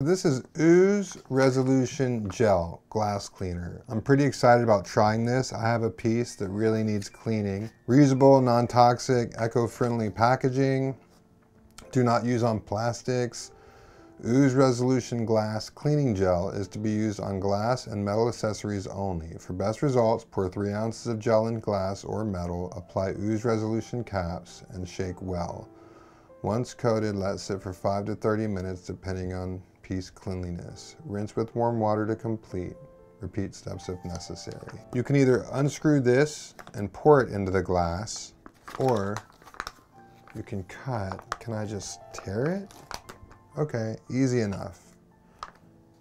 This is Ooze Resolution Gel Glass Cleaner. I'm pretty excited about trying this. I have a piece that really needs cleaning. Reusable, non-toxic, eco-friendly packaging. Do not use on plastics. Ooze Resolution Glass Cleaning Gel is to be used on glass and metal accessories only. For best results, pour 3 ounces of gel in glass or metal, apply Ooze Resolution caps, and shake well. Once coated, let sit for 5 to 30 minutes depending on piece cleanliness. Rinse with warm water to complete. Repeat steps if necessary. You can either unscrew this and pour it into the glass, or you can cut. Can I just tear it? Okay, easy enough.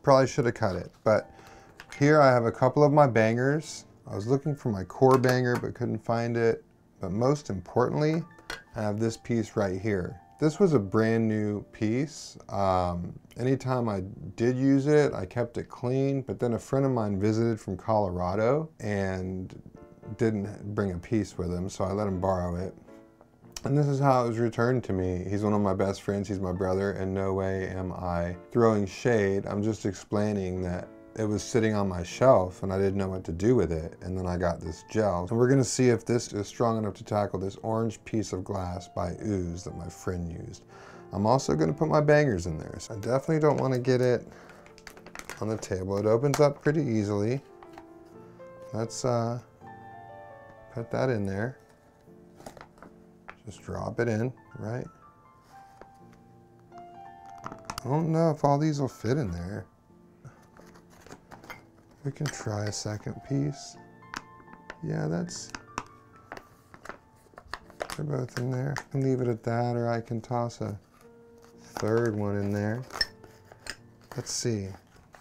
Probably should have cut it, but here I have a couple of my bangers. I was looking for my core banger but couldn't find it. But most importantly, I have this piece right here. This was a brand new piece. Anytime I did use it, I kept it clean, but then a friend of mine visited from Colorado and didn't bring a piece with him, so I let him borrow it. And this is how it was returned to me. He's one of my best friends, he's my brother, and no way am I throwing shade. I'm just explaining that it was sitting on my shelf and I didn't know what to do with it, and then I got this gel. And we're gonna see if this is strong enough to tackle this orange piece of glass by Ooze that my friend used. I'm also gonna put my bangers in there. So I definitely don't wanna get it on the table. It opens up pretty easily. Let's put that in there. Just drop it in, right? I don't know if all these will fit in there. We can try a second piece. Yeah, they're both in there. I can leave it at that, or I can toss a third one in there. Let's see.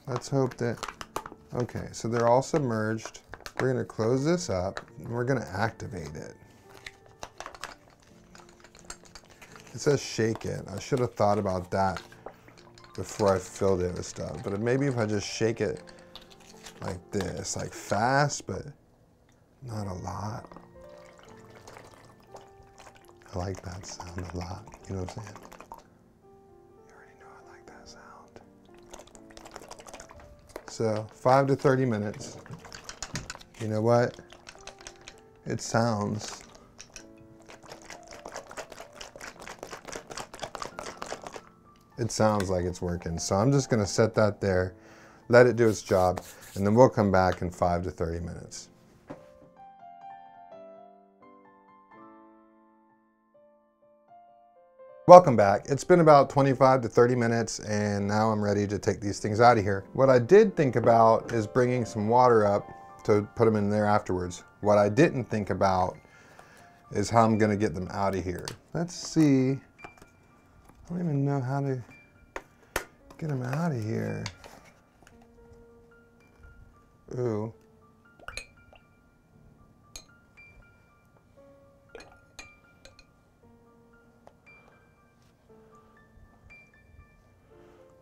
Let's hope that, okay, so they're all submerged. We're gonna close this up and we're gonna activate it. It says shake it. I should have thought about that before I filled it with stuff, but maybe if I just shake it like this, like fast, but not a lot. I like that sound a lot, you know what I'm saying? You already know I like that sound. So 5 to 30 minutes. You know what? It sounds like it's working. So I'm just gonna set that there, let it do its job, and then we'll come back in 5 to 30 minutes. Welcome back. It's been about 25 to 30 minutes and now I'm ready to take these things out of here. What I did think about is bringing some water up to put them in there afterwards. What I didn't think about is how I'm gonna get them out of here. Let's see. I don't even know how to get them out of here. Ooh.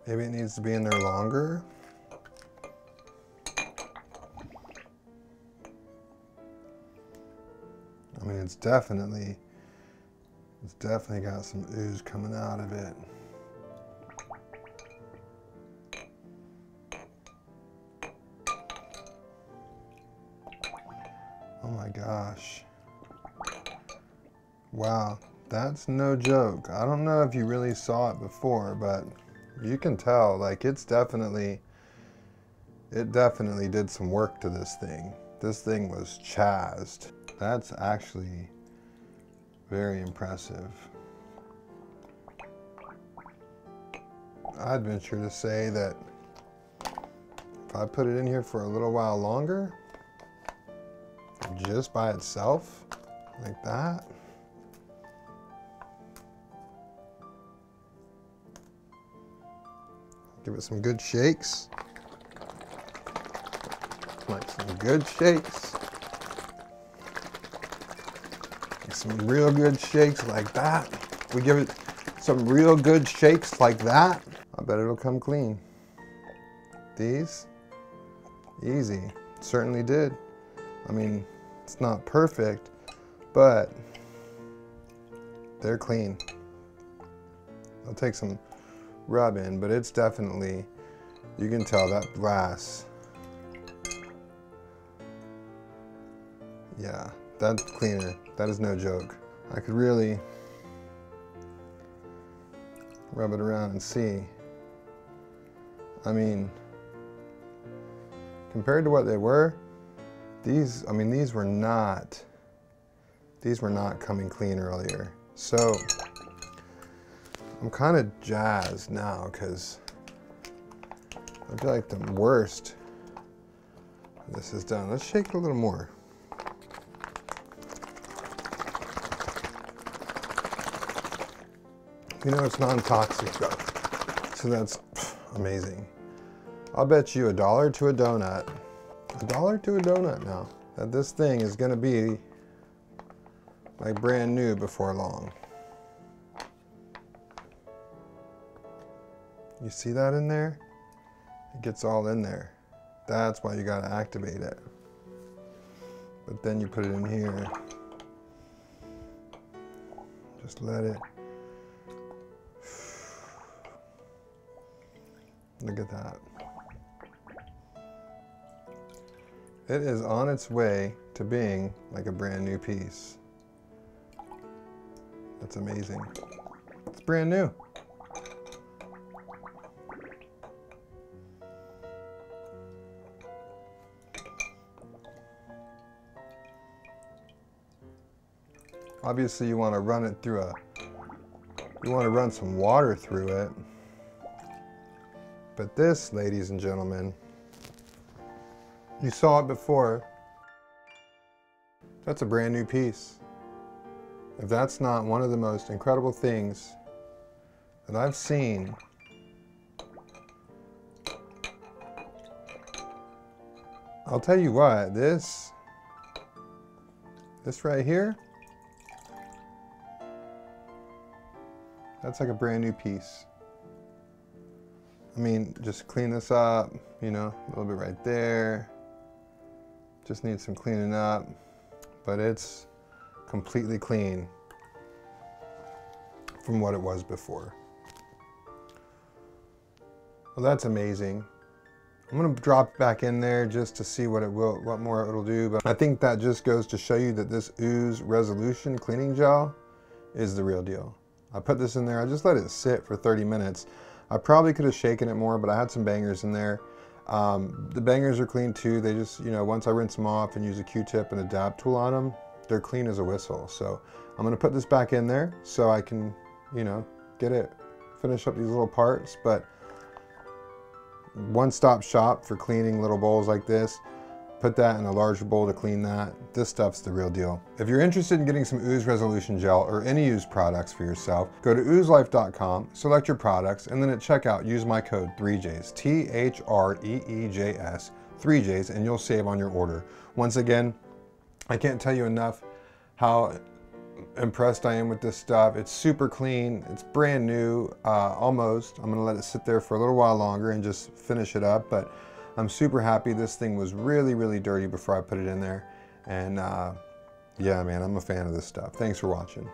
Maybe it needs to be in there longer. I mean, it's definitely got some ooze coming out of it. Oh my gosh. Wow, that's no joke. I don't know if you really saw it before, but you can tell, like it definitely did some work to this thing. This thing was chazzed. That's actually very impressive. I'd venture to say that if I put it in here for a little while longer, just by itself, like that, give it some good shakes. Like some good shakes. Some real good shakes like that. We give it some real good shakes like that, I bet it'll come clean. These, easy. Certainly did. I mean, it's not perfect, but they're clean. I'll take some rub in, but it's definitely, you can tell that glass. Yeah, that cleaner, that is no joke. I could really rub it around and see. I mean, compared to what they were, these were not coming clean earlier. So I'm kind of jazzed now because I feel like the worst of this is done. Let's shake it a little more. You know, it's non-toxic, so that's amazing. I'll bet you $1 to a donut, $1 to a donut now, that this thing is gonna be like brand new before long. You see that in there? It gets all in there. That's why you gotta activate it. But then you put it in here. Just let it. Look at that. It is on its way to being like a brand new piece. That's amazing. It's brand new. Obviously you want to run it through you want to run some water through it. But this, ladies and gentlemen, you saw it before. That's a brand new piece. If that's not one of the most incredible things that I've seen, I'll tell you what, this right here, that's like a brand new piece. I mean, just clean this up, you know, a little bit right there. Just needs some cleaning up, but it's completely clean from what it was before. Well, that's amazing. I'm gonna drop it back in there just to see what more it'll do, but I think that just goes to show you that this Ooze Resolution Cleaning Gel is the real deal. I put this in there, I just let it sit for 30 minutes. I probably could have shaken it more, but I had some bangers in there. The bangers are clean too. They just, you know, once I rinse them off and use a Q-tip and a dab tool on them, they're clean as a whistle. So I'm gonna put this back in there so I can, you know, finish up these little parts. But one-stop shop for cleaning little bowls like this. Put that in a larger bowl to clean that. This stuff's the real deal. If you're interested in getting some Ooze Resolution Gel or any Ooze products for yourself, go to oozelife.com, select your products, and then at checkout, use my code 3Js, THREEJS, 3Js, and you'll save on your order. Once again, I can't tell you enough how impressed I am with this stuff. It's super clean, it's brand new, almost. I'm gonna let it sit there for a little while longer and just finish it up, but I'm super happy. This thing was really, really dirty before I put it in there. And yeah, man, I'm a fan of this stuff. Thanks for watching.